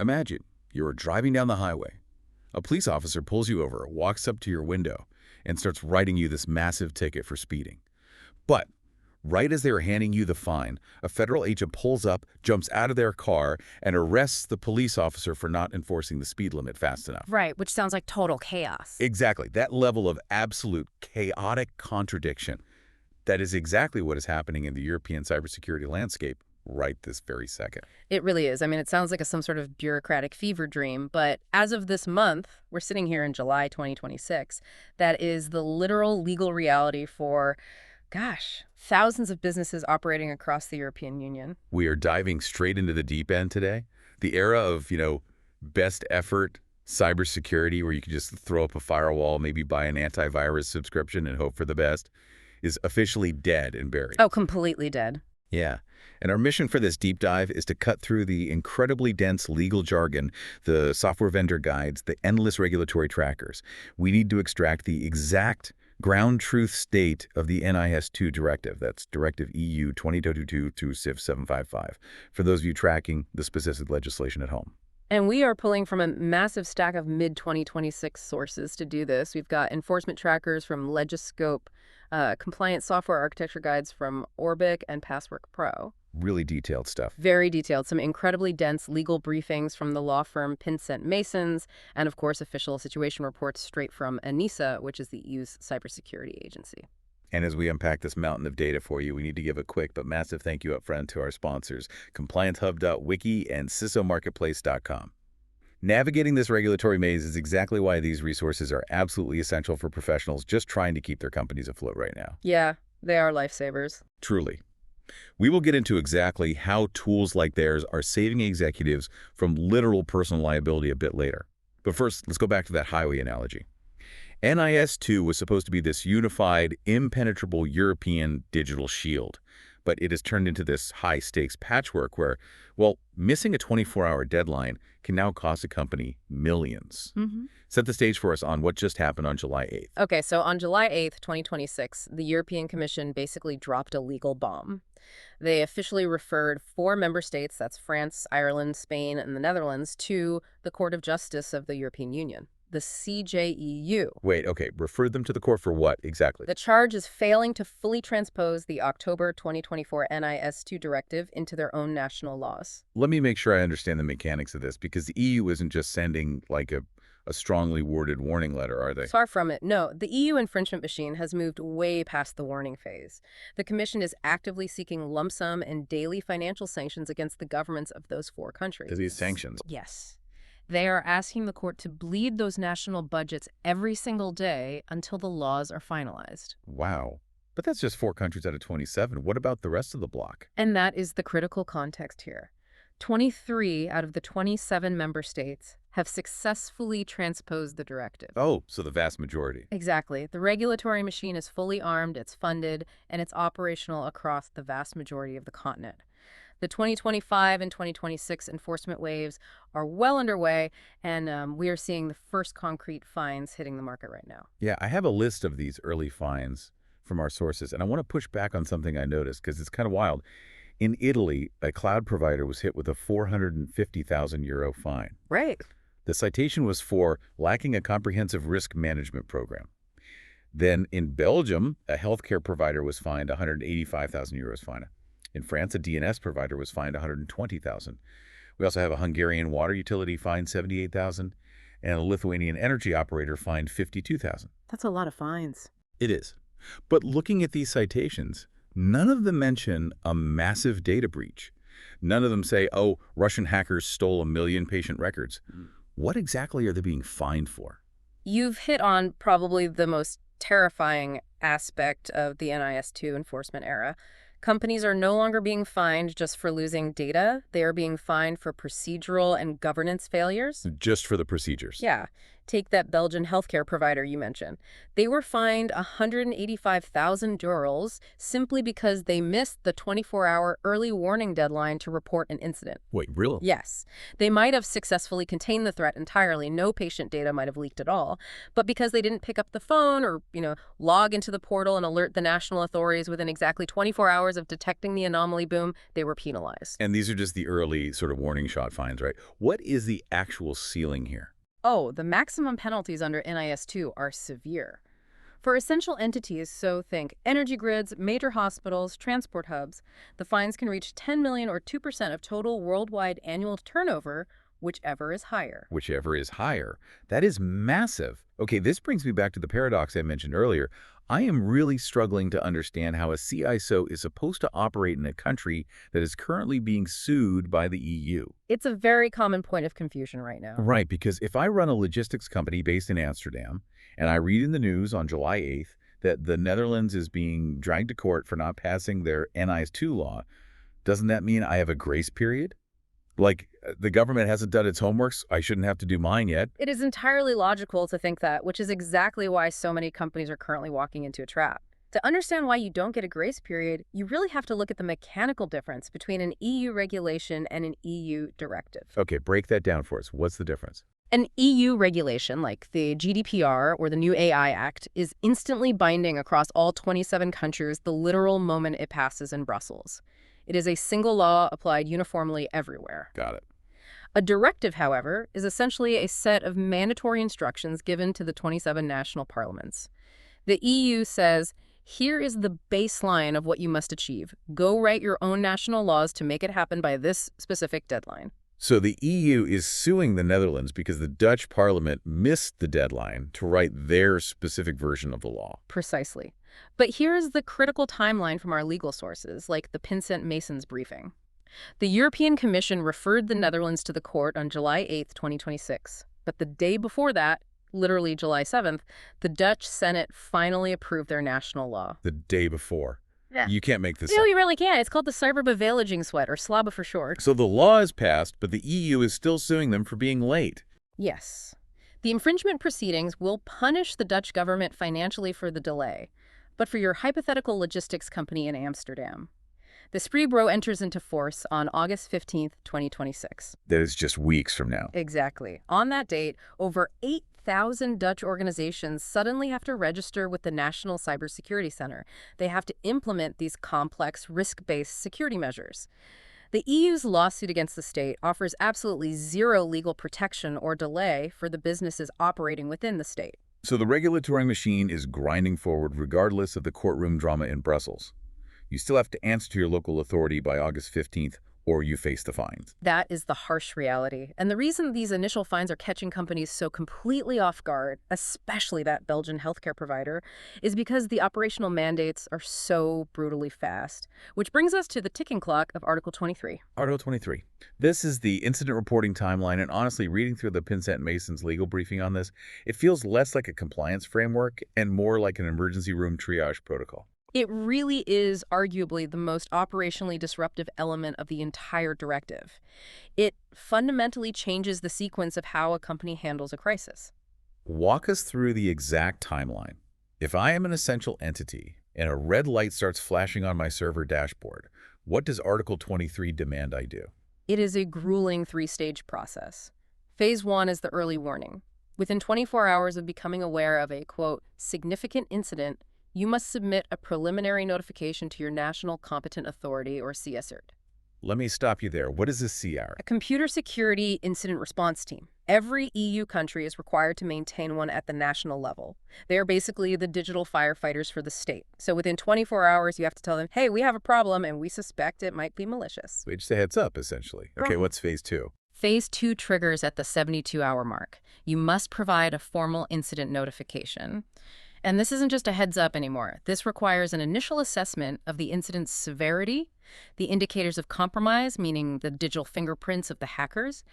Imagine you're driving down the highway. A police officer pulls you over, walks up to your window, and starts writing you this massive ticket for speeding. But right as they're handing you the fine, a federal agent pulls up, jumps out of their car, and arrests the police officer for not enforcing the speed limit fast enough. Right, which sounds like total chaos. Exactly. That level of absolute chaotic contradiction. That is exactly what is happening in the European cybersecurity landscape right this very second. It really is. I mean, it sounds like some sort of bureaucratic fever dream, but as of this month, we're sitting here in July 2026, that is the literal legal reality for, gosh, thousands of businesses operating across the European Union. We are diving straight into the deep end today. The era of, best effort cybersecurity where you can just throw up a firewall, maybe buy an antivirus subscription and hope for the best, is officially dead and buried. Oh, completely dead. Yeah. And our mission for this deep dive is to cut through the incredibly dense legal jargon, the software vendor guides, the endless regulatory trackers. We need to extract the exact ground truth state of the NIS2 Directive. That's Directive EU 2022 through CIF 755, for those of you tracking the specific legislation at home. And we are pulling from a massive stack of mid-2026 sources to do this. We've got enforcement trackers from Legiscope, compliance software architecture guides from Orbic and Passwork Pro. Really detailed stuff. Very detailed. Some incredibly dense legal briefings from the law firm Pinsent Masons, and of course official situation reports straight from ENISA, which is the EU's cybersecurity agency. And as we unpack this mountain of data for you, we need to give a quick but massive thank you up front to our sponsors, ComplianceHub.wiki and CISOMarketplace.com. Navigating this regulatory maze is exactly why these resources are absolutely essential for professionals just trying to keep their companies afloat right now. Yeah, they are lifesavers. Truly. We will get into exactly how tools like theirs are saving executives from literal personal liability a bit later. But first, let's go back to that highway analogy. NIS2 was supposed to be this unified, impenetrable European digital shield, but it has turned into this high-stakes patchwork where, well, missing a 24-hour deadline can now cost a company millions. Set the stage for us on what just happened on July 8th. Okay, so on July 8th, 2026, the European Commission basically dropped a legal bomb. They officially referred 4 member states, that's France, Ireland, Spain, and the Netherlands, to the Court of Justice of the European Union, the CJEU. Wait, okay, referred them to the court for what exactly? The charge is failing to fully transpose the October 2024 NIS2 Directive into their own national laws. Let me make sure I understand the mechanics of this, because the EU isn't just sending, like, a strongly worded warning letter, are they? Far from it. No, the EU infringement machine has moved way past the warning phase. The Commission is actively seeking lump sum and daily financial sanctions against the governments of those 4 countries. These sanctions? Yes. They are asking the court to bleed those national budgets every single day until the laws are finalized. Wow. But that's just 4 countries out of 27. What about the rest of the bloc? And that is the critical context here. 23 out of the 27 member states have successfully transposed the directive. Oh, so the vast majority. Exactly. The regulatory machine is fully armed, it's funded, and it's operational across the vast majority of the continent. The 2025 and 2026 enforcement waves are well underway, and we are seeing the first concrete fines hitting the market right now. Yeah, I have a list of these early fines from our sources, and I want to push back on something I noticed because it's kind of wild. In Italy, a cloud provider was hit with a 450,000 euro fine. Right. The citation was for lacking a comprehensive risk management program. Then in Belgium, a healthcare provider was fined 185,000 euros fine. In France, a DNS provider was fined 120,000. We also have a Hungarian water utility fined 78,000, and a Lithuanian energy operator fined 52,000. That's a lot of fines. It is. But looking at these citations, none of them mention a massive data breach. None of them say, oh, Russian hackers stole 1 million patient records. What exactly are they being fined for? You've hit on probably the most terrifying aspect of the NIS2 enforcement era. Companies are no longer being fined just for losing data. They are being fined for procedural and governance failures. Just for the procedures. Yeah. Take that Belgian healthcare provider you mentioned. They were fined 185,000 euros simply because they missed the 24-hour early warning deadline to report an incident. Wait, really? Yes, they might have successfully contained the threat entirely. No patient data might have leaked at all. But because they didn't pick up the phone or, log into the portal and alert the national authorities within exactly 24 hours of detecting the anomaly, boom, they were penalized. And these are just the early sort of warning shot fines, right? What is the actual ceiling here? Oh, the maximum penalties under NIS2 are severe. For essential entities, so think energy grids, major hospitals, transport hubs, the fines can reach 10 million or 2% of total worldwide annual turnover, whichever is higher. Whichever is higher. That is massive. Okay, this brings me back to the paradox I mentioned earlier. I am really struggling to understand how a CISO is supposed to operate in a country that is currently being sued by the EU. It's a very common point of confusion right now. Right, because if I run a logistics company based in Amsterdam, and I read in the news on July 8th that the Netherlands is being dragged to court for not passing their NIS2 law, doesn't that mean I have a grace period? Like, the government hasn't done its homework, so I shouldn't have to do mine yet. It is entirely logical to think that, which is exactly why so many companies are currently walking into a trap. To understand why you don't get a grace period, you really have to look at the mechanical difference between an EU regulation and an EU directive. Okay, break that down for us. What's the difference? An EU regulation, like the GDPR or the new AI Act, is instantly binding across all 27 countries the literal moment it passes in Brussels. It is a single law applied uniformly everywhere. Got it. A directive, however, is essentially a set of mandatory instructions given to the 27 national parliaments. The EU says, here is the baseline of what you must achieve. Go write your own national laws to make it happen by this specific deadline. So the EU is suing the Netherlands because the Dutch parliament missed the deadline to write their specific version of the law. Precisely. But here's the critical timeline from our legal sources, like the Pinsent Masons briefing. The European Commission referred the Netherlands to the court on July 8, 2026. But the day before that, literally July 7th, the Dutch Senate finally approved their national law. The day before. Yeah. You can't make this No, up. you really can't. It's called the Cyberbeveiligingwet, or SLABA for short. So the law is passed, but the EU is still suing them for being late. Yes. The infringement proceedings will punish the Dutch government financially for the delay, but for your hypothetical logistics company in Amsterdam. The Spreebro enters into force on August 15th, 2026. That is just weeks from now. Exactly. On that date, over 8,000 Dutch organizations suddenly have to register with the National Cybersecurity Center. They have to implement these complex, risk-based security measures. The EU's lawsuit against the state offers absolutely zero legal protection or delay for the businesses operating within the state. So the regulatory machine is grinding forward regardless of the courtroom drama in Brussels. You still have to answer to your local authority by August 15th, or you face the fines. That is the harsh reality. And the reason these initial fines are catching companies so completely off guard, especially that Belgian healthcare provider, is because the operational mandates are so brutally fast. Which brings us to the ticking clock of Article 23. Article 23. This is the incident reporting timeline, and honestly, reading through the Pinsent Masons legal briefing on this, it feels less like a compliance framework and more like an emergency room triage protocol. It really is arguably the most operationally disruptive element of the entire directive. It fundamentally changes the sequence of how a company handles a crisis. Walk us through the exact timeline. If I am an essential entity and a red light starts flashing on my server dashboard, what does Article 23 demand I do? It is a grueling three-stage process. Phase 1 is the early warning. Within 24 hours of becoming aware of a, quote, significant incident, you must submit a preliminary notification to your National Competent Authority, or CISO. Let me stop you there. What is a CR? A Computer Security Incident Response Team. Every EU country is required to maintain one at the national level. They are basically the digital firefighters for the state. So within 24 hours, you have to tell them, hey, we have a problem and we suspect it might be malicious. Just a heads up, essentially. Okay, what's phase 2? Phase 2 triggers at the 72-hour mark. You must provide a formal incident notification. And this isn't just a heads up anymore. This requires an initial assessment of the incident's severity, the indicators of compromise, meaning the digital fingerprints of the hackers,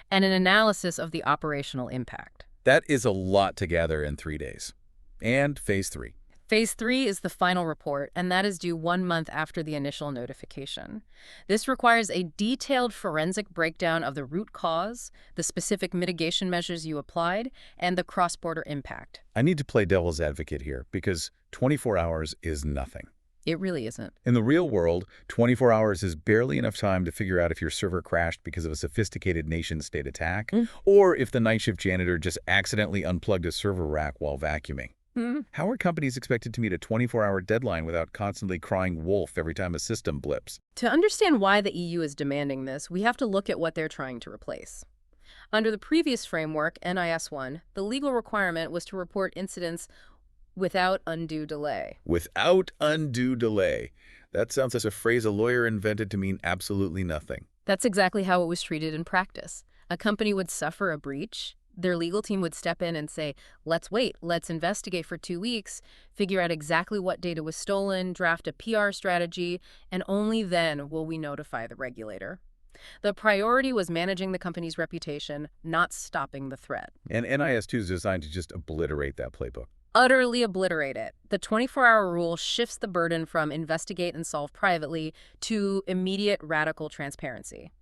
and an analysis of the operational impact. That is a lot to gather in 3 days. And phase 3. Phase 3 is the final report, and that is due 1 month after the initial notification. This requires a detailed forensic breakdown of the root cause, the specific mitigation measures you applied, and the cross-border impact. I need to play devil's advocate here because 24 hours is nothing. It really isn't. In the real world, 24 hours is barely enough time to figure out if your server crashed because of a sophisticated nation-state attack, or if the night shift janitor just accidentally unplugged a server rack while vacuuming. How are companies expected to meet a 24-hour deadline without constantly crying wolf every time a system blips? To understand why the EU is demanding this, we have to look at what they're trying to replace. Under the previous framework, NIS1, the legal requirement was to report incidents without undue delay. Without undue delay. That sounds like a phrase a lawyer invented to mean absolutely nothing. That's exactly how it was treated in practice. A company would suffer a breach. Their legal team would step in and say, let's wait, let's investigate for 2 weeks, figure out exactly what data was stolen, draft a PR strategy, and only then will we notify the regulator. The priority was managing the company's reputation, not stopping the threat. And NIS2 is designed to just obliterate that playbook. Utterly obliterate it. The 24-hour rule shifts the burden from investigate and solve privately to immediate radical transparency.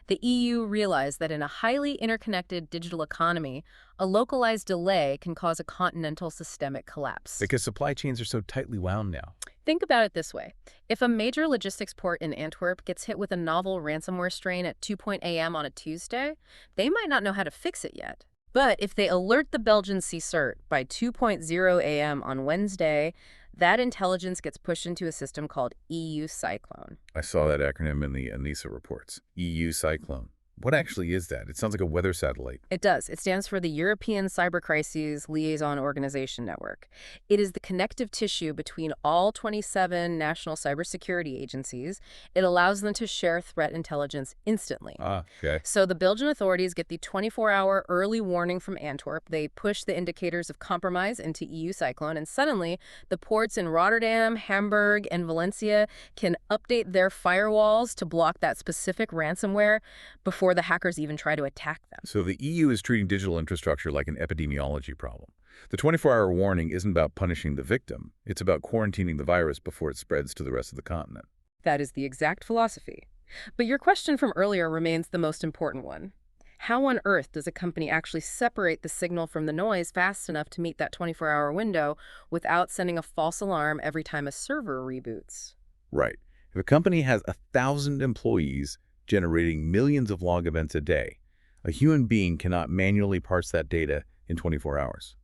The EU realized that in a highly interconnected digital economy, a localized delay can cause a continental systemic collapse. Because supply chains are so tightly wound now. Think about it this way. If a major logistics port in Antwerp gets hit with a novel ransomware strain at 2 a.m. on a Tuesday, they might not know how to fix it yet. But if they alert the Belgian CISO by 2:00 a.m. on Wednesday, that intelligence gets pushed into a system called EU Cyclone. I saw that acronym in the NISA reports. EU Cyclone. What actually is that? It sounds like a weather satellite. It does. It stands for the European Cyber Crises Liaison Organization Network. It is the connective tissue between all 27 national cybersecurity agencies. It allows them to share threat intelligence instantly. Okay. So the Belgian authorities get the 24-hour early warning from Antwerp. They push the indicators of compromise into EU Cyclone, and suddenly the ports in Rotterdam, Hamburg, and Valencia can update their firewalls to block that specific ransomware before the hackers even try to attack them. So the EU is treating digital infrastructure like an epidemiology problem. The 24-hour warning isn't about punishing the victim. It's about quarantining the virus before it spreads to the rest of the continent. That is the exact philosophy. But your question from earlier remains the most important one. How on earth does a company actually separate the signal from the noise fast enough to meet that 24-hour window without sending a false alarm every time a server reboots? Right. If a company has 1,000 employees generating millions of log events a day, a human being cannot manually parse that data in 24 hours.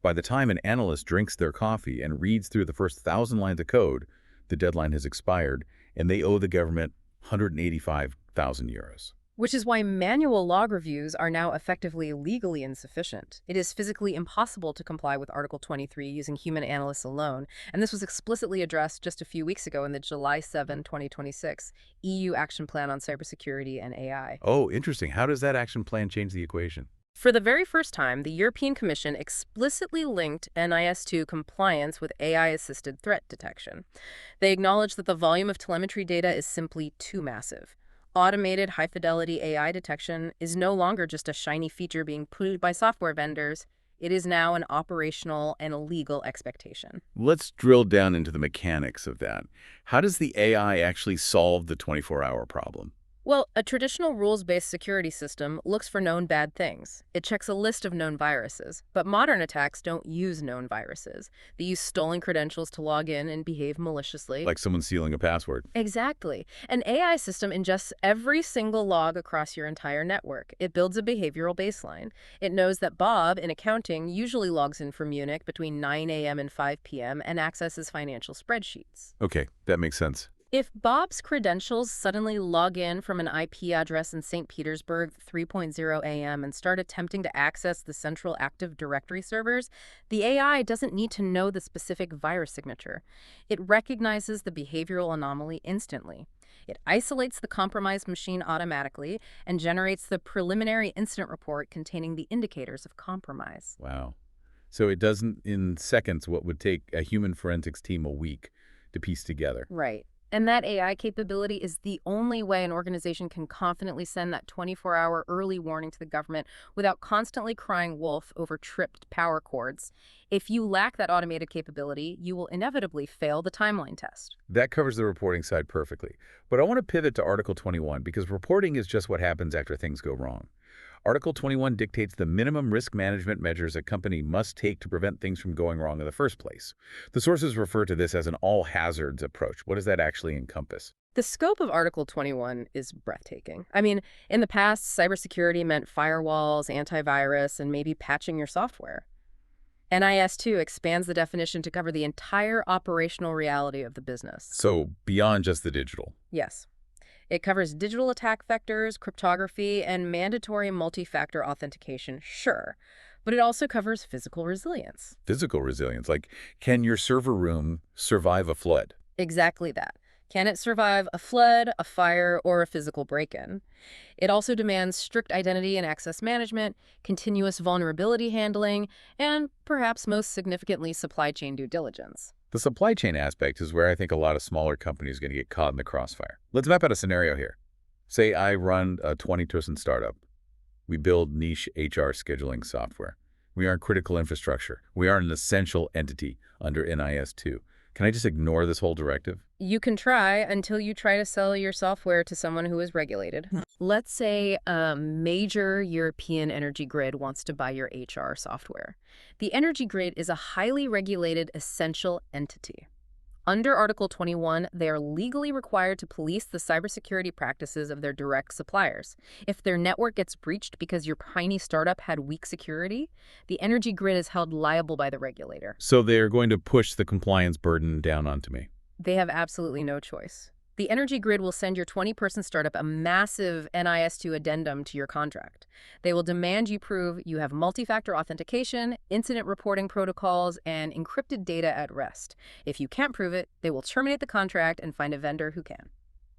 By the time an analyst drinks their coffee and reads through the first 1,000 lines of code, the deadline has expired, and they owe the government 185,000 euros. Which is why manual log reviews are now effectively legally insufficient. It is physically impossible to comply with Article 23 using human analysts alone, and this was explicitly addressed just a few weeks ago in the July 7, 2026 EU Action Plan on Cybersecurity and AI. Oh, interesting. How does that action plan change the equation? For the very first time, the European Commission explicitly linked NIS2 compliance with AI-assisted threat detection. They acknowledged that the volume of telemetry data is simply too massive. Automated high-fidelity AI detection is no longer just a shiny feature being pushed by software vendors. It is now an operational and a legal expectation. Let's drill down into the mechanics of that. How does the AI actually solve the 24-hour problem? Well, a traditional rules-based security system looks for known bad things. It checks a list of known viruses. But modern attacks don't use known viruses. They use stolen credentials to log in and behave maliciously. Like someone stealing a password. Exactly. An AI system ingests every single log across your entire network. It builds a behavioral baseline. It knows that Bob, in accounting, usually logs in from Munich between 9 a.m. and 5 p.m. and accesses financial spreadsheets. Okay, that makes sense. If Bob's credentials suddenly log in from an IP address in St. Petersburg at 3:00 a.m. and start attempting to access the central Active Directory servers, the AI doesn't need to know the specific virus signature. It recognizes the behavioral anomaly instantly. It isolates the compromised machine automatically and generates the preliminary incident report containing the indicators of compromise. Wow. So it doesn't in seconds what would take a human forensics team a week to piece together. Right. And that AI capability is the only way an organization can confidently send that 24-hour early warning to the government without constantly crying wolf over tripped power cords. If you lack that automated capability, you will inevitably fail the timeline test. That covers the reporting side perfectly. But I want to pivot to Article 21 because reporting is just what happens after things go wrong. Article 21 dictates the minimum risk management measures a company must take to prevent things from going wrong in the first place. The sources refer to this as an all-hazards approach. What does that actually encompass? The scope of Article 21 is breathtaking. I mean, in the past, cybersecurity meant firewalls, antivirus, and maybe patching your software. NIS2 expands the definition to cover the entire operational reality of the business. So beyond just the digital. Yes. It covers digital attack vectors, cryptography, and mandatory multi-factor authentication, sure. But it also covers physical resilience. Physical resilience, like can your server room survive a flood? Exactly that. Can it survive a flood, a fire, or a physical break-in? It also demands strict identity and access management, continuous vulnerability handling, and perhaps most significantly, supply chain due diligence. The supply chain aspect is where I think a lot of smaller companies are going to get caught in the crossfire. Let's map out a scenario here. Say I run a 20-person startup. We build niche HR scheduling software. We aren't critical infrastructure. We aren't an essential entity under NIS2. Can I just ignore this whole directive? You can try until you try to sell your software to someone who is regulated. Let's say a major European energy grid wants to buy your HR software. The energy grid is a highly regulated essential entity. Under Article 21, they are legally required to police the cybersecurity practices of their direct suppliers. If their network gets breached because your tiny startup had weak security, the energy grid is held liable by the regulator. So they're going to push the compliance burden down onto me. They have absolutely no choice. The energy grid will send your 20-person startup a massive NIS2 addendum to your contract. They will demand you prove you have multi-factor authentication, incident reporting protocols, and encrypted data at rest. If you can't prove it, they will terminate the contract and find a vendor who can.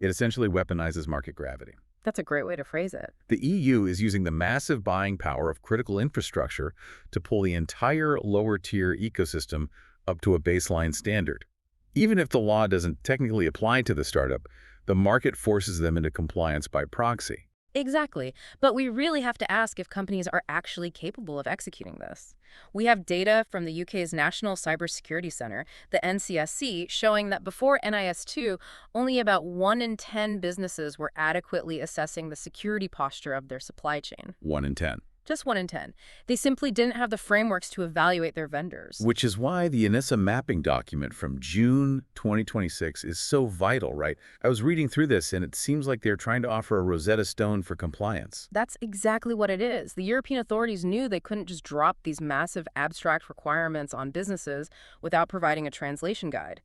It essentially weaponizes market gravity. That's a great way to phrase it. The EU is using the massive buying power of critical infrastructure to pull the entire lower-tier ecosystem up to a baseline standard. Even if the law doesn't technically apply to the startup, the market forces them into compliance by proxy. Exactly. But we really have to ask if companies are actually capable of executing this. We have data from the UK's National Cybersecurity Centre, the NCSC, showing that before NIS2, only about 1 in 10 businesses were adequately assessing the security posture of their supply chain. 1 in 10. Just 1 in 10. They simply didn't have the frameworks to evaluate their vendors. Which is why the ENISA mapping document from June 2026 is so vital, right? I was reading through this, and it seems like they're trying to offer a Rosetta Stone for compliance. That's exactly what it is. The European authorities knew they couldn't just drop these massive abstract requirements on businesses without providing a translation guide.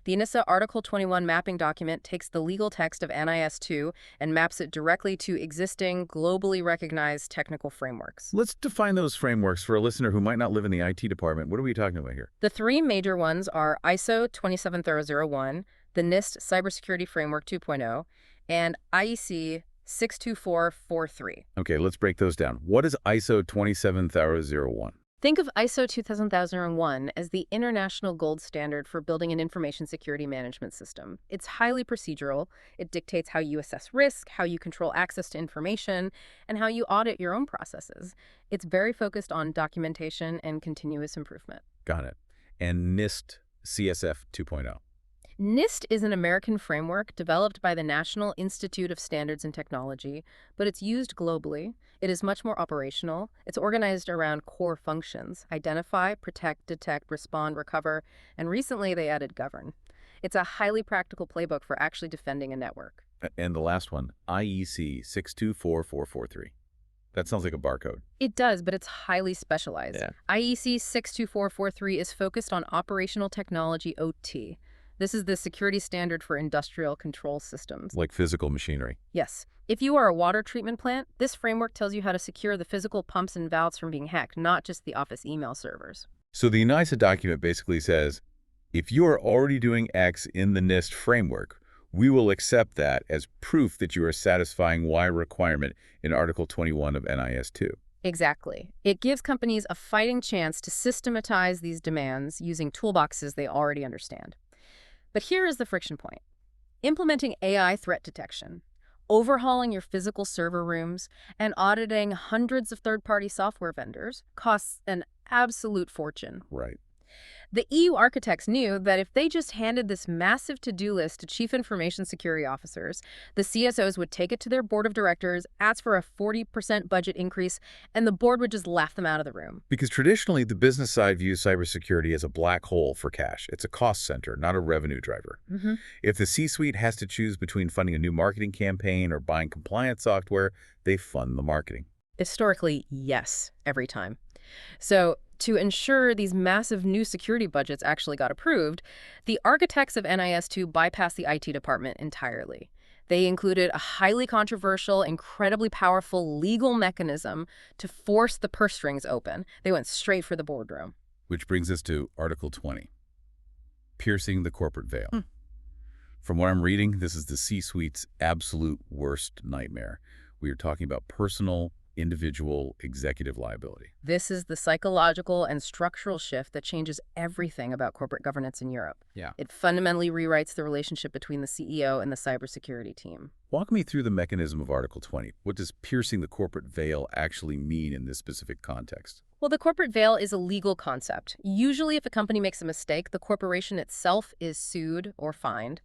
The ENISA Article 21 mapping document takes the legal text of NIS2 and maps it directly to existing, globally recognized technical frameworks. Let's define those frameworks for a listener who might not live in the IT department. What are we talking about here? The 3 major ones are ISO 27001, the NIST Cybersecurity Framework 2.0, and IEC 62443. Okay, let's break those down. What is ISO 27001? Think of ISO 2001 as the international gold standard for building an information security management system. It's highly procedural. It dictates how you assess risk, how you control access to information, and how you audit your own processes. It's very focused on documentation and continuous improvement. Got it. And NIST CSF 2.0. NIST is an American framework developed by the National Institute of Standards and Technology, but it's used globally. It is much more operational. It's organized around core functions: identify, protect, detect, respond, recover, and recently they added govern. It's a highly practical playbook for actually defending a network. And the last one, IEC 624443. That sounds like a barcode. It does, but it's highly specialized. Yeah. IEC 62443 is focused on operational technology OT. This is the security standard for industrial control systems. Like physical machinery. Yes. If you are a water treatment plant, this framework tells you how to secure the physical pumps and valves from being hacked, not just the office email servers. So the NISA document basically says, if you are already doing X in the NIST framework, we will accept that as proof that you are satisfying Y requirement in Article 21 of NIS2. Exactly. It gives companies a fighting chance to systematize these demands using toolboxes they already understand. But here is the friction point. Implementing AI threat detection, overhauling your physical server rooms, and auditing hundreds of third-party software vendors costs an absolute fortune. Right. The EU architects knew that if they just handed this massive to-do list to chief information security officers, the CSOs would take it to their board of directors, ask for a 40% budget increase, and the board would just laugh them out of the room. Because traditionally, the business side views cybersecurity as a black hole for cash. It's a cost center, not a revenue driver. If the C-suite has to choose between funding a new marketing campaign or buying compliance software, they fund the marketing. Historically, yes, every time. So, to ensure these massive new security budgets actually got approved, the architects of NIS2 bypassed the IT department entirely. They included a highly controversial, incredibly powerful legal mechanism to force the purse strings open. They went straight for the boardroom. Which brings us to Article 20, piercing the corporate veil. From what I'm reading, this is the C-suite's absolute worst nightmare. We are talking about personal, individual, executive liability. This is the psychological and structural shift that changes everything about corporate governance in Europe. Yeah. It fundamentally rewrites the relationship between the CEO and the cybersecurity team. Walk me through the mechanism of Article 20. What does piercing the corporate veil actually mean in this specific context? Well, the corporate veil is a legal concept. Usually, if a company makes a mistake, the corporation itself is sued or fined.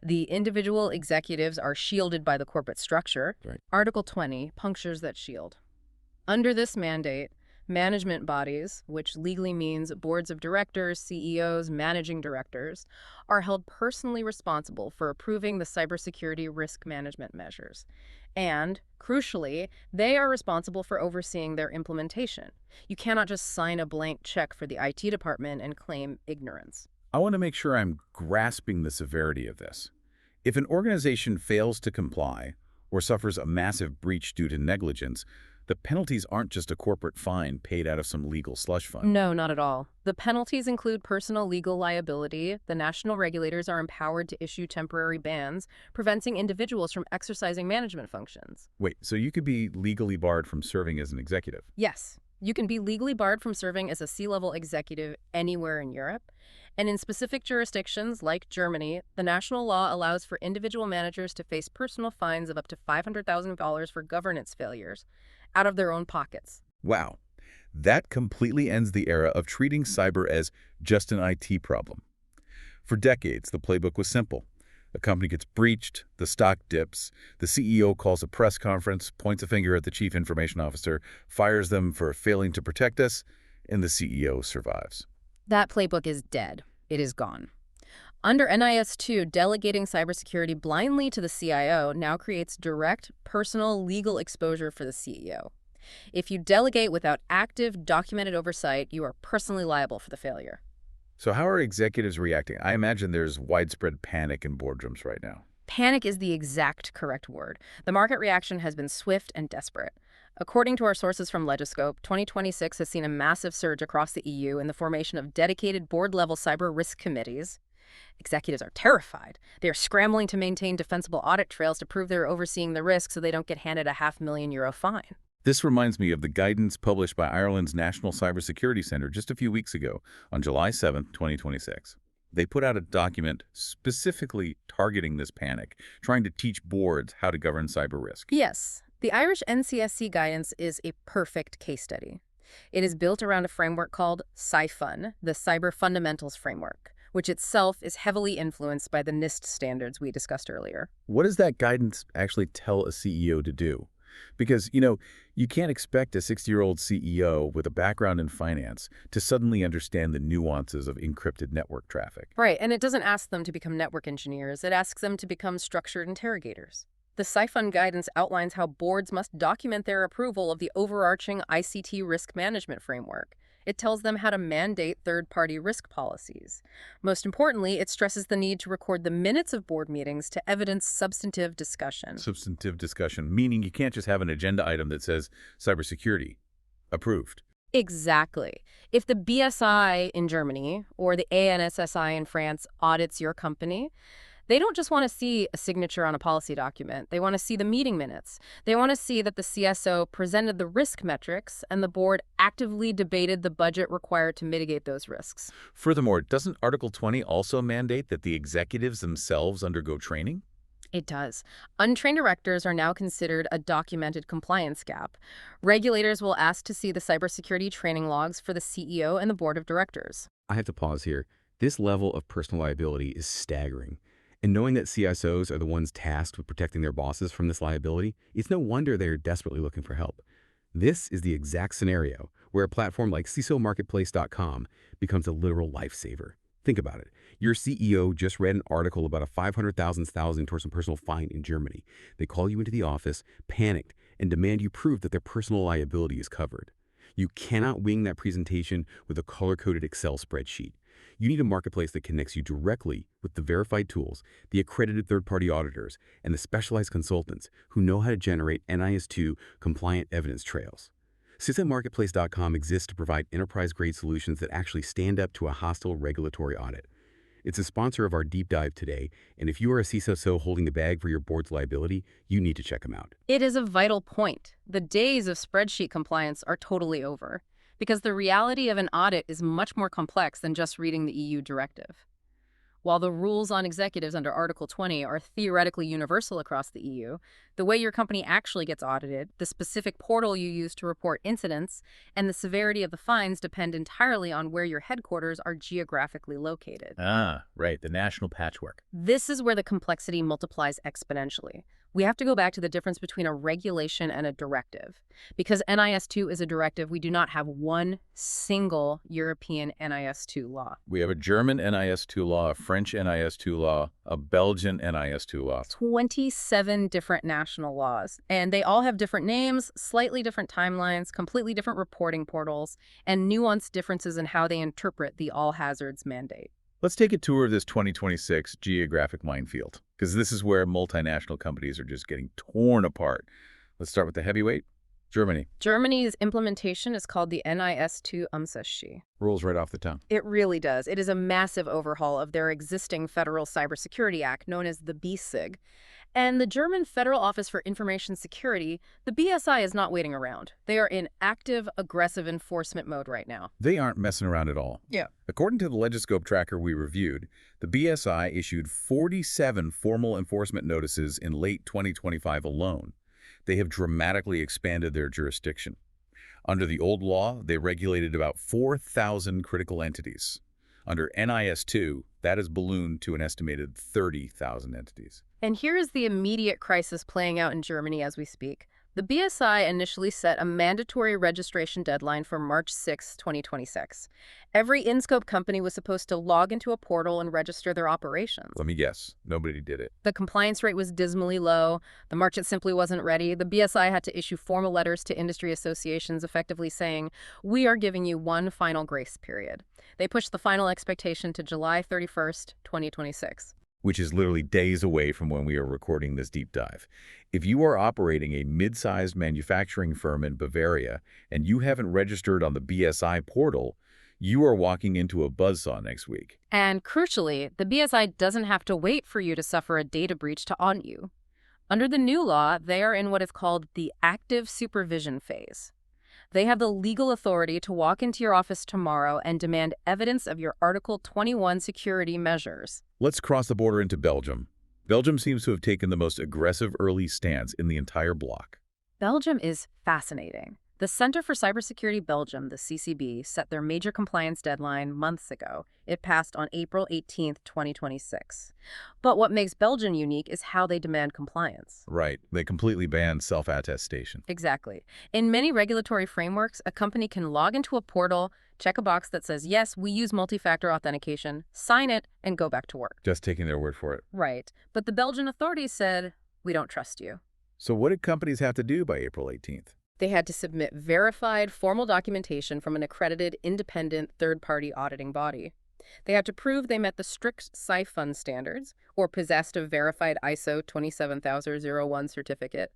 The individual executives are shielded by the corporate structure. Right. Article 20 punctures that shield. Under this mandate, management bodies, which legally means boards of directors, CEOs, managing directors, are held personally responsible for approving the cybersecurity risk management measures. And, crucially, they are responsible for overseeing their implementation. You cannot just sign a blank check for the IT department and claim ignorance. I want to make sure I'm grasping the severity of this. If an organization fails to comply or suffers a massive breach due to negligence, the penalties aren't just a corporate fine paid out of some legal slush fund. No, not at all. The penalties include personal legal liability. The national regulators are empowered to issue temporary bans, preventing individuals from exercising management functions. Wait, so you could be legally barred from serving as an executive? Yes, you can be legally barred from serving as a C-level executive anywhere in Europe. And in specific jurisdictions like Germany, the national law allows for individual managers to face personal fines of up to $500,000 for governance failures out of their own pockets. Wow. That completely ends the era of treating cyber as just an IT problem. For decades, the playbook was simple. A company gets breached, the stock dips, the CEO calls a press conference, points a finger at the chief information officer, fires them for failing to protect us, and the CEO survives. That playbook is dead. It is gone. Under NIS2, delegating cybersecurity blindly to the CIO now creates direct, personal, legal exposure for the CEO. If you delegate without active, documented oversight, you are personally liable for the failure. So how are executives reacting? I imagine there's widespread panic in boardrooms right now. Panic is the exact correct word. The market reaction has been swift and desperate. According to our sources from Legiscope, 2026 has seen a massive surge across the EU in the formation of dedicated board-level cyber risk committees. Executives are terrified. They are scrambling to maintain defensible audit trails to prove they're overseeing the risk so they don't get handed a €500,000 fine. This reminds me of the guidance published by Ireland's National Cybersecurity Centre just a few weeks ago on July 7, 2026. They put out a document specifically targeting this panic, trying to teach boards how to govern cyber risk. Yes, the Irish NCSC guidance is a perfect case study. It is built around a framework called CIFUN, the Cyber Fundamentals Framework, which itself is heavily influenced by the NIST standards we discussed earlier. What does that guidance actually tell a CEO to do? Because, you can't expect a 60-year-old CEO with a background in finance to suddenly understand the nuances of encrypted network traffic. Right, and it doesn't ask them to become network engineers. It asks them to become structured interrogators. The CIFUN guidance outlines how boards must document their approval of the overarching ICT risk management framework. It tells them how to mandate third-party risk policies. Most importantly, it stresses the need to record the minutes of board meetings to evidence substantive discussion. Substantive discussion, meaning you can't just have an agenda item that says cybersecurity approved. Exactly. If the BSI in Germany or the ANSSI in France audits your company, They don't just want to see a signature on a policy document. They want to see the meeting minutes. They want to see that the CSO presented the risk metrics and the board actively debated the budget required to mitigate those risks. Furthermore, doesn't Article 20 also mandate that the executives themselves undergo training? It does. Untrained directors are now considered a documented compliance gap. Regulators will ask to see the cybersecurity training logs for the CEO and the board of directors. I have to pause here. This level of personal liability is staggering. And knowing that CISOs are the ones tasked with protecting their bosses from this liability, it's no wonder they're desperately looking for help. This is the exact scenario where a platform like CISOmarketplace.com becomes a literal lifesaver. Think about it. Your CEO just read an article about a 500,000 thousand towards some personal fine in Germany. They call you into the office, panicked, and demand you prove that their personal liability is covered. You cannot wing that presentation with a color-coded Excel spreadsheet. You need a marketplace that connects you directly with the verified tools, the accredited third-party auditors, and the specialized consultants who know how to generate NIS2 compliant evidence trails. CISOmarketplace.com exists to provide enterprise-grade solutions that actually stand up to a hostile regulatory audit. It's a sponsor of our deep dive today, and if you are a CISO holding the bag for your board's liability, you need to check them out. It is a vital point. The days of spreadsheet compliance are totally over, because the reality of an audit is much more complex than just reading the EU directive. While the rules on executives under Article 20 are theoretically universal across the EU, the way your company actually gets audited, the specific portal you use to report incidents, and the severity of the fines depend entirely on where your headquarters are geographically located. Ah, right, the national patchwork. This is where the complexity multiplies exponentially. We have to go back to the difference between a regulation and a directive. Because NIS2 is a directive, we do not have one single European NIS2 law. We have a German NIS2 law, a French NIS2 law, a Belgian NIS2 law. 27 different national laws, and they all have different names, slightly different timelines, completely different reporting portals, and nuanced differences in how they interpret the all hazards mandate. Let's take a tour of this 2026 geographic minefield, because this is where multinational companies are just getting torn apart. Let's start with the heavyweight, Germany. Germany's implementation is called the NIS2 Umsetzung. Rolls right off the tongue. It really does. It is a massive overhaul of their existing Federal Cybersecurity Act, known as the BSIG. And the German Federal Office for Information Security, the BSI, is not waiting around. They are in active, aggressive enforcement mode right now. They aren't messing around at all. Yeah. According to the Legiscope tracker we reviewed, the BSI issued 47 formal enforcement notices in late 2025 alone. They have dramatically expanded their jurisdiction. Under the old law, they regulated about 4,000 critical entities. Under NIS2, that has ballooned to an estimated 30,000 entities. And here is the immediate crisis playing out in Germany as we speak. The BSI initially set a mandatory registration deadline for March 6, 2026. Every in-scope company was supposed to log into a portal and register their operations. Let me guess, nobody did it. The compliance rate was dismally low. The market simply wasn't ready. The BSI had to issue formal letters to industry associations effectively saying, "We are giving you one final grace period." They pushed the final expectation to July 31st, 2026. Which is literally days away from when we are recording this deep dive. If you are operating a mid-sized manufacturing firm in Bavaria and you haven't registered on the BSI portal, you are walking into a buzzsaw next week. And crucially, the BSI doesn't have to wait for you to suffer a data breach to audit you. Under the new law, they are in what is called the active supervision phase. They have the legal authority to walk into your office tomorrow and demand evidence of your Article 21 security measures. Let's cross the border into Belgium. Belgium seems to have taken the most aggressive early stance in the entire bloc. Belgium is fascinating. The Center for Cybersecurity Belgium, the CCB, set their major compliance deadline months ago. It passed on April 18, 2026. But what makes Belgium unique is how they demand compliance. Right. They completely banned self-attestation. Exactly. In many regulatory frameworks, a company can log into a portal, check a box that says, yes, we use multi-factor authentication, sign it, and go back to work. Just taking their word for it. Right. But the Belgian authorities said, we don't trust you. So what did companies have to do by April 18th? They had to submit verified formal documentation from an accredited independent third-party auditing body. They had to prove they met the strict CIFUN standards or possessed a verified ISO 27001 certificate.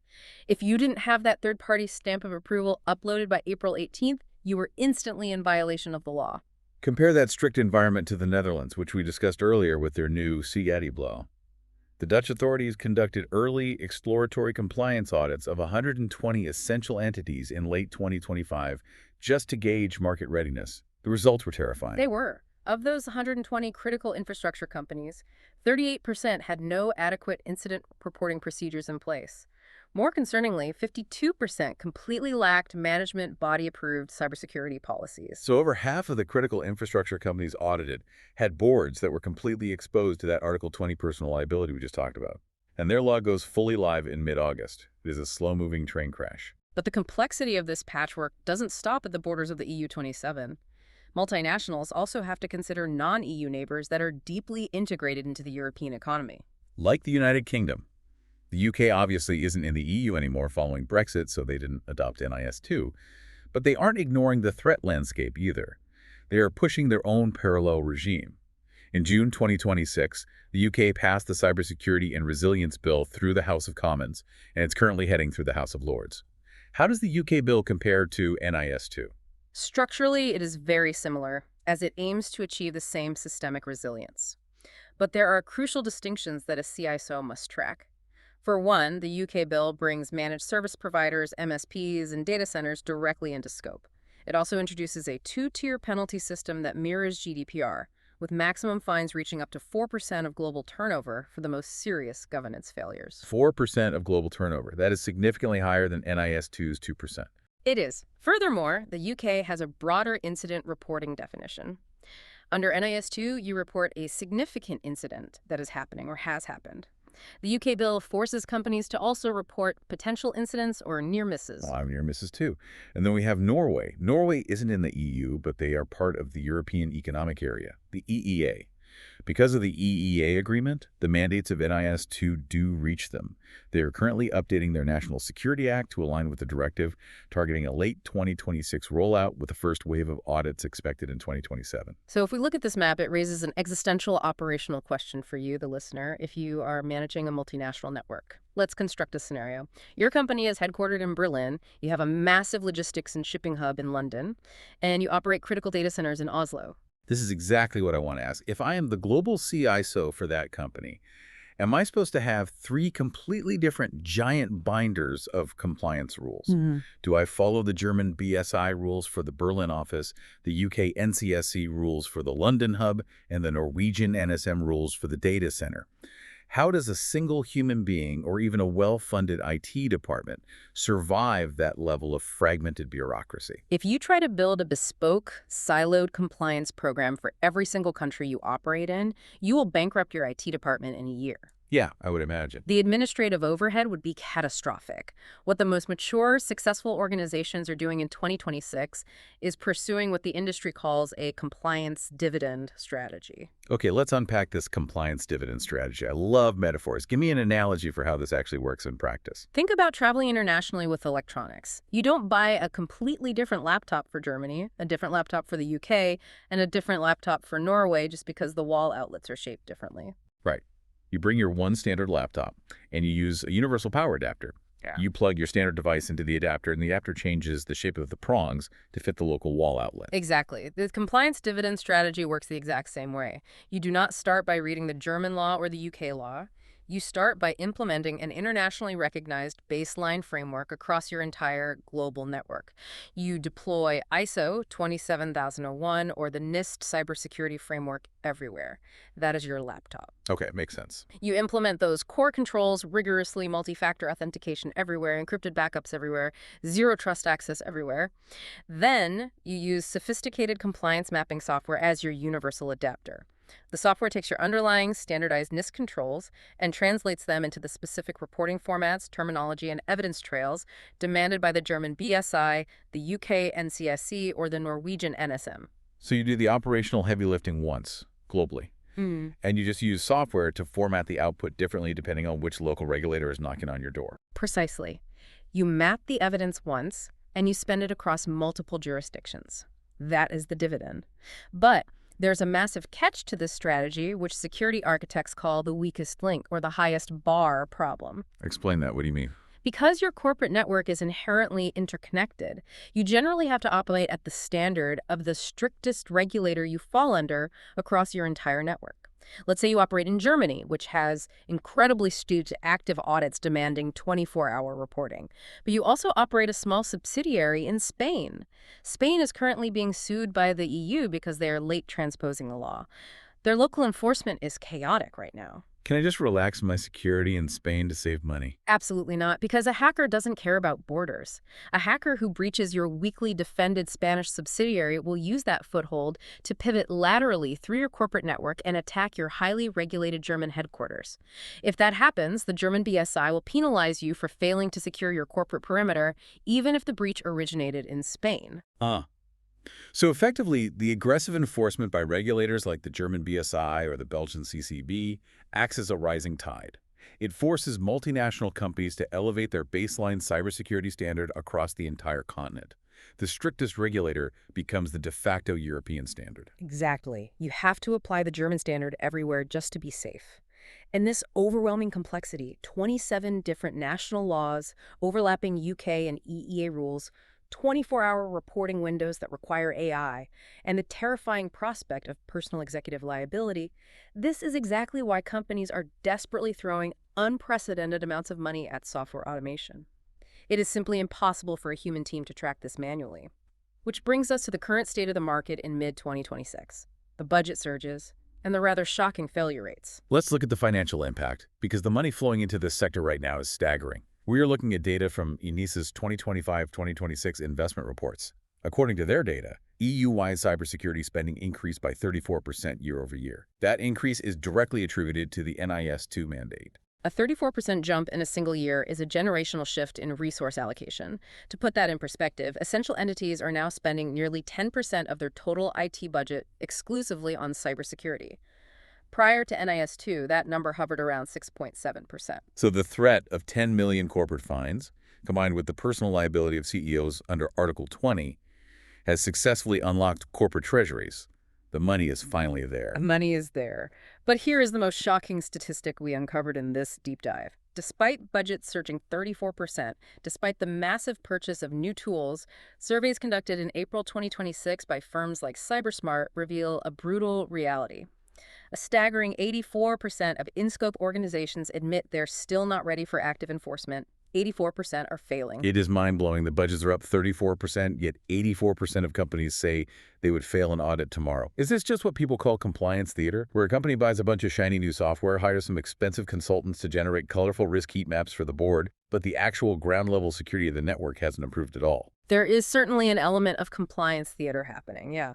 If you didn't have that third-party stamp of approval uploaded by April 18th, you were instantly in violation of the law. Compare that strict environment to the Netherlands, which we discussed earlier with their new CISO law. The Dutch authorities conducted early exploratory compliance audits of 120 essential entities in late 2025 just to gauge market readiness. The results were terrifying. They were. Of those 120 critical infrastructure companies, 38% had no adequate incident reporting procedures in place. More concerningly, 52% completely lacked management body-approved cybersecurity policies. So over half of the critical infrastructure companies audited had boards that were completely exposed to that Article 20 personal liability we just talked about. And their law goes fully live in mid-August. It is a slow-moving train crash. But the complexity of this patchwork doesn't stop at the borders of the EU27. Multinationals also have to consider non-EU neighbors that are deeply integrated into the European economy. Like the United Kingdom. The UK obviously isn't in the EU anymore following Brexit, so they didn't adopt NIS2. But they aren't ignoring the threat landscape either. They are pushing their own parallel regime. In June 2026, the UK passed the Cybersecurity and Resilience Bill through the House of Commons, and it's currently heading through the House of Lords. How does the UK bill compare to NIS2? Structurally, it is very similar, as it aims to achieve the same systemic resilience. But there are crucial distinctions that a CISO must track. For one, the UK bill brings managed service providers, MSPs, and data centers directly into scope. It also introduces a two-tier penalty system that mirrors GDPR, with maximum fines reaching up to 4% of global turnover for the most serious governance failures. 4% of global turnover. That is significantly higher than NIS2's 2%. It is. Furthermore, the UK has a broader incident reporting definition. Under NIS2, you report a significant incident that is happening or has happened. The UK bill forces companies to also report potential incidents or near misses. Well, I'm near misses too. And then we have Norway. Norway isn't in the EU, but they are part of the European Economic Area, the EEA. Because of the EEA agreement, the mandates of NIS2 do reach them. They are currently updating their National Security Act to align with the directive, targeting a late 2026 rollout with the first wave of audits expected in 2027. So if we look at this map, it raises an existential operational question for you, the listener, if you are managing a multinational network. Let's construct a scenario. Your company is headquartered in Berlin, you have a massive logistics and shipping hub in London, and you operate critical data centers in Oslo. This is exactly what I want to ask. If I am the global CISO for that company, am I supposed to have 3 completely different giant binders of compliance rules? Do I follow the German BSI rules for the Berlin office, the UK NCSC rules for the London hub, and the Norwegian NSM rules for the data center? How does a single human being or even a well-funded IT department survive that level of fragmented bureaucracy? If you try to build a bespoke, siloed compliance program for every single country you operate in, you will bankrupt your IT department in a year. Yeah, I would imagine. The administrative overhead would be catastrophic. What the most mature, successful organizations are doing in 2026 is pursuing what the industry calls a compliance dividend strategy. Okay, let's unpack this compliance dividend strategy. I love metaphors. Give me an analogy for how this actually works in practice. Think about traveling internationally with electronics. You don't buy a completely different laptop for Germany, a different laptop for the UK, and a different laptop for Norway just because the wall outlets are shaped differently. Right. You bring your one standard laptop, and you use a universal power adapter. Yeah. You plug your standard device into the adapter, and the adapter changes the shape of the prongs to fit the local wall outlet. Exactly. The compliance dividend strategy works the exact same way. You do not start by reading the German law or the UK law. You start by implementing an internationally recognized baseline framework across your entire global network. You deploy ISO 27001 or the NIST cybersecurity framework everywhere. That is your laptop. Okay, makes sense. You implement those core controls rigorously, multi-factor authentication everywhere, encrypted backups everywhere, zero trust access everywhere. Then you use sophisticated compliance mapping software as your universal adapter. The software takes your underlying standardized NIST controls and translates them into the specific reporting formats, terminology, and evidence trails demanded by the German BSI, the UK NCSC, or the Norwegian NSM. So you do the operational heavy lifting once, globally. And you just use software to format the output differently depending on which local regulator is knocking on your door. Precisely. You map the evidence once, and you spend it across multiple jurisdictions. That is the dividend. But there's a massive catch to this strategy, which security architects call the weakest link or the highest bar problem. Explain that. What do you mean? Because your corporate network is inherently interconnected, you generally have to operate at the standard of the strictest regulator you fall under across your entire network. Let's say you operate in Germany, which has incredibly stupid active audits demanding 24-hour reporting. But you also operate a small subsidiary in Spain. Spain is currently being sued by the EU because they are late transposing the law. Their local enforcement is chaotic right now. Can I just relax my security in Spain to save money? Absolutely not, because a hacker doesn't care about borders. A hacker who breaches your weakly defended Spanish subsidiary will use that foothold to pivot laterally through your corporate network and attack your highly regulated German headquarters. If that happens, the German BSI will penalize you for failing to secure your corporate perimeter, even if the breach originated in Spain. So effectively, the aggressive enforcement by regulators like the German BSI or the Belgian CCB acts as a rising tide. It forces multinational companies to elevate their baseline cybersecurity standard across the entire continent. The strictest regulator becomes the de facto European standard. Exactly. You have to apply the German standard everywhere just to be safe. And this overwhelming complexity, 27 different national laws, overlapping UK and EEA rules, 24-hour reporting windows that require AI, and the terrifying prospect of personal executive liability, this is exactly why companies are desperately throwing unprecedented amounts of money at software automation. It is simply impossible for a human team to track this manually. Which brings us to the current state of the market in mid-2026, the budget surges, and the rather shocking failure rates. Let's look at the financial impact, because the money flowing into this sector right now is staggering. We are looking at data from NIS's 2025-2026 investment reports. According to their data, EU-wide cybersecurity spending increased by 34% year over year. That increase is directly attributed to the NIS2 mandate. A 34% jump in a single year is a generational shift in resource allocation. To put that in perspective, essential entities are now spending nearly 10% of their total IT budget exclusively on cybersecurity. Prior to NIS2, that number hovered around 6.7%. So the threat of 10 million corporate fines, combined with the personal liability of CEOs under Article 20, has successfully unlocked corporate treasuries. The money is finally there. Money is there. But here is the most shocking statistic we uncovered in this deep dive. Despite budgets surging 34%, despite the massive purchase of new tools, surveys conducted in April 2026 by firms like CyberSmart reveal a brutal reality. A staggering 84% of in-scope organizations admit they're still not ready for active enforcement. 84% are failing. It is mind-blowing. The budgets are up 34%, yet 84% of companies say they would fail an audit tomorrow. Is this just what people call compliance theater, where a company buys a bunch of shiny new software, hires some expensive consultants to generate colorful risk heat maps for the board, but the actual ground-level security of the network hasn't improved at all? There is certainly an element of compliance theater happening, yeah.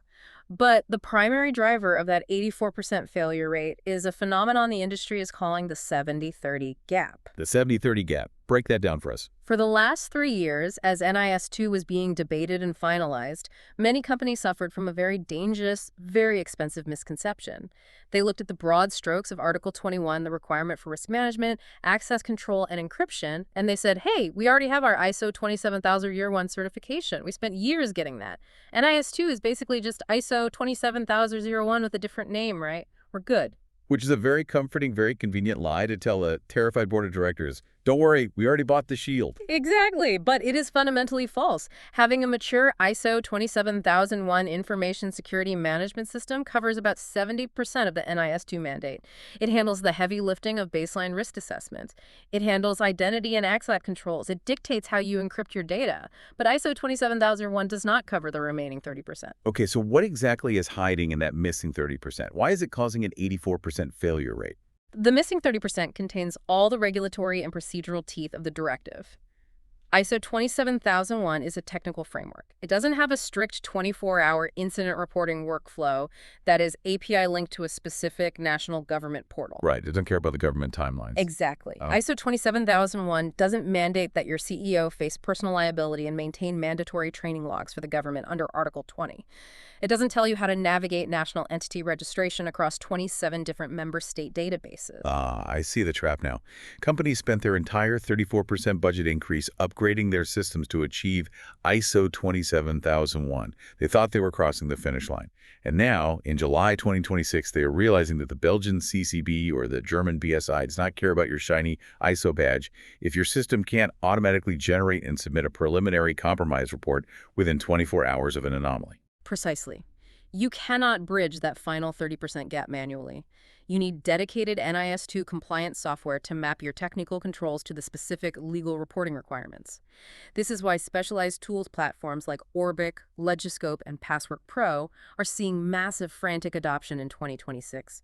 But the primary driver of that 84% failure rate is a phenomenon the industry is calling the 70-30 gap. The 70-30 gap. Break that down for us. For the last 3 years, as NIS2 was being debated and finalized, many companies suffered from a very dangerous, very expensive misconception. They looked at the broad strokes of Article 21, the requirement for risk management, access control, and encryption, and they said, hey, we already have our ISO 27000 Year 1 certification. We spent years getting that. NIS2 is basically just ISO 27001 with a different name, right? We're good. Which is a very comforting, very convenient lie to tell a terrified board of directors. Don't worry, we already bought the shield. Exactly, but it is fundamentally false. Having a mature ISO 27001 information security management system covers about 70% of the NIS2 mandate. It handles the heavy lifting of baseline risk assessment. It handles identity and access controls. It dictates how you encrypt your data. But ISO 27001 does not cover the remaining 30%. Okay, so what exactly is hiding in that missing 30%? Why is it causing an 84% failure rate? The missing 30% contains all the regulatory and procedural teeth of the directive. ISO 27001 is a technical framework. It doesn't have a strict 24-hour incident reporting workflow that is API linked to a specific national government portal. Right, it doesn't care about the government timelines. Exactly. ISO 27001 doesn't mandate that your CEO face personal liability and maintain mandatory training logs for the government under Article 20. It doesn't tell you how to navigate national entity registration across 27 different member state databases. I see the trap now. Companies spent their entire 34% budget increase upgrading their systems to achieve ISO 27001. They thought they were crossing the finish line. And now, in July 2026, they are realizing that the Belgian CCB or the German BSI does not care about your shiny ISO badge if your system can't automatically generate and submit a preliminary compromise report within 24 hours of an anomaly. Precisely. You cannot bridge that final 30% gap manually. You need dedicated NIS2 compliance software to map your technical controls to the specific legal reporting requirements. This is why specialized tools platforms like Orbic, Legiscope, and Passwork Pro are seeing massive frantic adoption in 2026.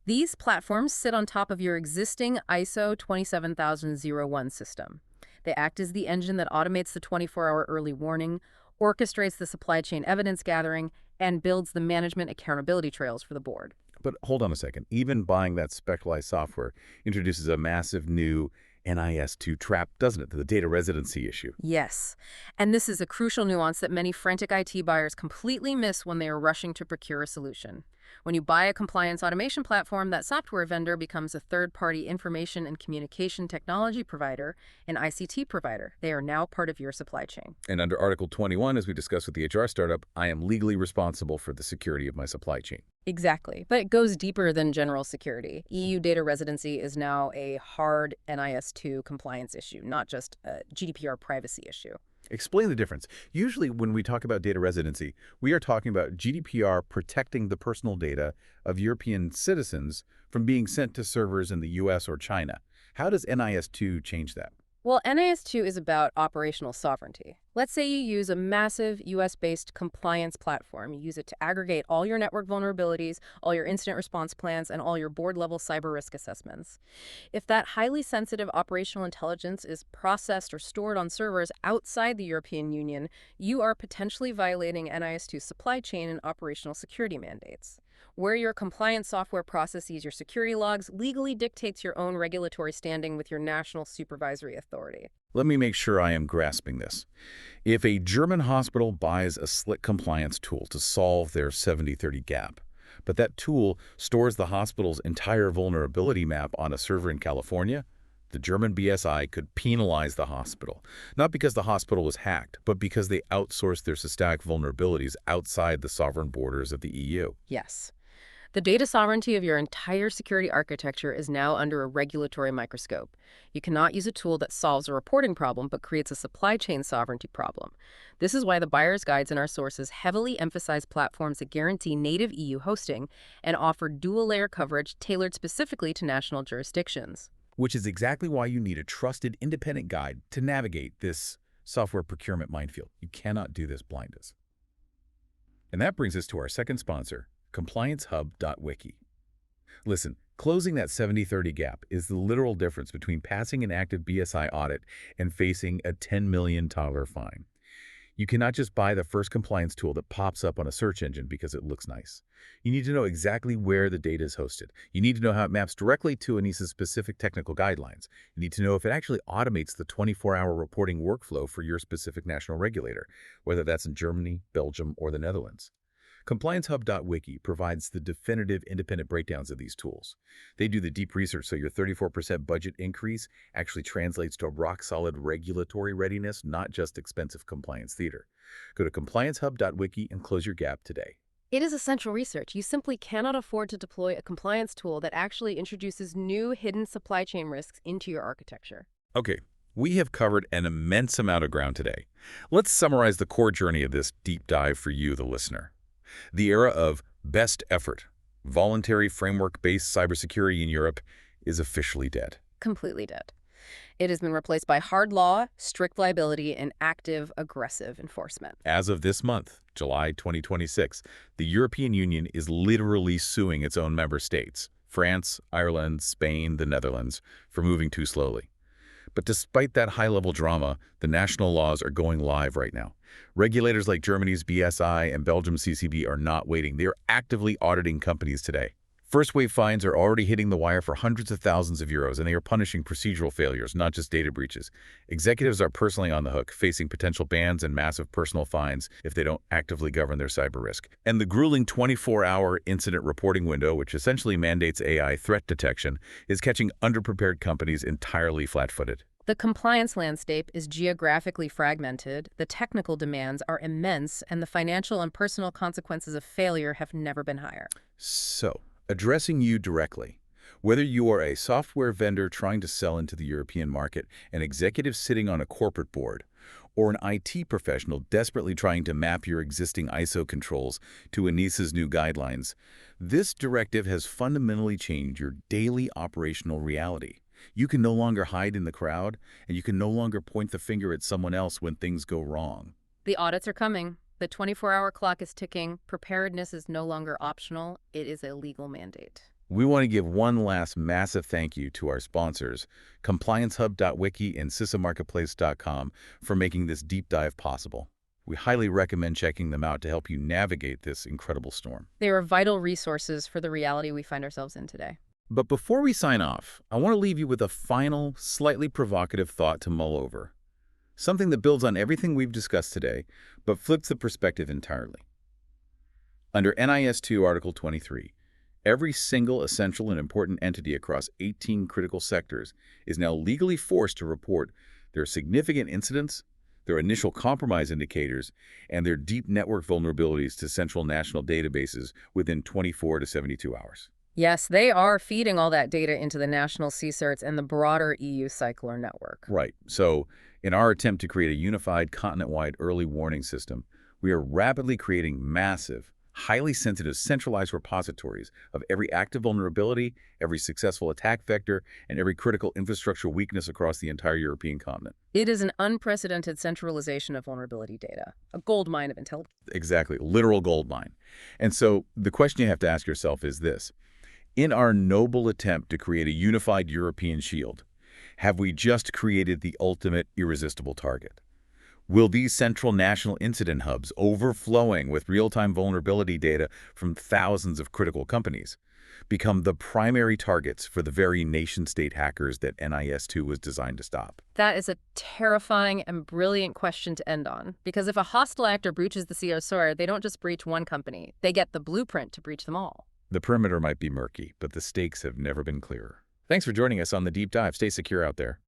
These platforms sit on top of your existing ISO 27001 system. They act as the engine that automates the 24-hour early warning, orchestrates the supply chain evidence gathering, and builds the management accountability trails for the board. But hold on a second. Even buying that specialized software introduces a massive new NIS2 trap, doesn't it? The data residency issue. Yes, and this is a crucial nuance that many frantic IT buyers completely miss when they are rushing to procure a solution. When you buy a compliance automation platform, that software vendor becomes a third-party information and communication technology provider, an ICT provider. They are now part of your supply chain. And under Article 21, as we discussed with the HR startup, I am legally responsible for the security of my supply chain. Exactly, but it goes deeper than general security. EU data residency is now a hard NIS2 compliance issue, not just a GDPR privacy issue. Explain the difference. Usually when we talk about data residency, we are talking about GDPR protecting the personal data of European citizens from being sent to servers in the US or China. How does NIS2 change that? Well, NIS2 is about operational sovereignty. Let's say you use a massive US-based compliance platform. You use it to aggregate all your network vulnerabilities, all your incident response plans, and all your board-level cyber risk assessments. If that highly sensitive operational intelligence is processed or stored on servers outside the European Union, you are potentially violating NIS2's supply chain and operational security mandates. Where your compliance software processes your security logs legally dictates your own regulatory standing with your national supervisory authority. Let me make sure I am grasping this. If a German hospital buys a slick compliance tool to solve their 70-30 gap, but that tool stores the hospital's entire vulnerability map on a server in California, the German BSI could penalize the hospital, not because the hospital was hacked, but because they outsourced their systemic vulnerabilities outside the sovereign borders of the EU. Yes. The data sovereignty of your entire security architecture is now under a regulatory microscope. You cannot use a tool that solves a reporting problem but creates a supply chain sovereignty problem. This is why the buyer's guides in our sources heavily emphasize platforms that guarantee native EU hosting and offer dual-layer coverage tailored specifically to national jurisdictions. Which is exactly why you need a trusted independent guide to navigate this software procurement minefield. You cannot do this blind us. And that brings us to our second sponsor, ComplianceHub.wiki. Listen, closing that 70-30 gap is the literal difference between passing an active BSI audit and facing a $10 million fine. You cannot just buy the first compliance tool that pops up on a search engine because it looks nice. You need to know exactly where the data is hosted. You need to know how it maps directly to NIS's specific technical guidelines. You need to know if it actually automates the 24-hour reporting workflow for your specific national regulator, whether that's in Germany, Belgium, or the Netherlands. ComplianceHub.wiki provides the definitive independent breakdowns of these tools. They do the deep research so your 34% budget increase actually translates to a rock-solid regulatory readiness, not just expensive compliance theater. Go to ComplianceHub.wiki and close your gap today. It is essential research. You simply cannot afford to deploy a compliance tool that actually introduces new hidden supply chain risks into your architecture. Okay, we have covered an immense amount of ground today. Let's summarize the core journey of this deep dive for you, the listener. The era of best effort, voluntary framework-based cybersecurity in Europe is officially dead. Completely dead. It has been replaced by hard law, strict liability, and active, aggressive enforcement. As of this month, July 2026, the European Union is literally suing its own member states, France, Ireland, Spain, the Netherlands, for moving too slowly. But despite that high-level drama, the national laws are going live right now. Regulators like Germany's BSI and Belgium's CCB are not waiting. They are actively auditing companies today. First-wave fines are already hitting the wire for hundreds of thousands of euros, and they are punishing procedural failures, not just data breaches. Executives are personally on the hook, facing potential bans and massive personal fines if they don't actively govern their cyber risk. And the grueling 24-hour incident reporting window, which essentially mandates AI threat detection, is catching underprepared companies entirely flat-footed. The compliance landscape is geographically fragmented, the technical demands are immense, and the financial and personal consequences of failure have never been higher. So, addressing you directly, whether you are a software vendor trying to sell into the European market, an executive sitting on a corporate board, or an IT professional desperately trying to map your existing ISO controls to NIS's new guidelines, this directive has fundamentally changed your daily operational reality. You can no longer hide in the crowd, and you can no longer point the finger at someone else when things go wrong. The audits are coming. The 24-hour clock is ticking. Preparedness is no longer optional. It is a legal mandate. We want to give one last massive thank you to our sponsors, ComplianceHub.wiki and CISOMarketplace.com, for making this deep dive possible. We highly recommend checking them out to help you navigate this incredible storm. They are vital resources for the reality we find ourselves in today. But before we sign off, I want to leave you with a final, slightly provocative thought to mull over. Something that builds on everything we've discussed today, but flips the perspective entirely. Under NIS2 Article 23, every single essential and important entity across 18 critical sectors is now legally forced to report their significant incidents, their initial compromise indicators, and their deep network vulnerabilities to central national databases within 24 to 72 hours. Yes, they are feeding all that data into the national CSIRTs and the broader EU cycler network. Right. So, in our attempt to create a unified, continent-wide early warning system, we are rapidly creating massive, highly sensitive centralized repositories of every active vulnerability, every successful attack vector, and every critical infrastructure weakness across the entire European continent. It is an unprecedented centralization of vulnerability data, a goldmine of intelligence. Exactly. Literal gold mine. And so the question you have to ask yourself is this. In our noble attempt to create a unified European shield, have we just created the ultimate irresistible target? Will these central national incident hubs, overflowing with real-time vulnerability data from thousands of critical companies, become the primary targets for the very nation-state hackers that NIS2 was designed to stop? That is a terrifying and brilliant question to end on, because if a hostile actor breaches the CISO, they don't just breach one company, they get the blueprint to breach them all. The perimeter might be murky, but the stakes have never been clearer. Thanks for joining us on the Deep Dive. Stay secure out there.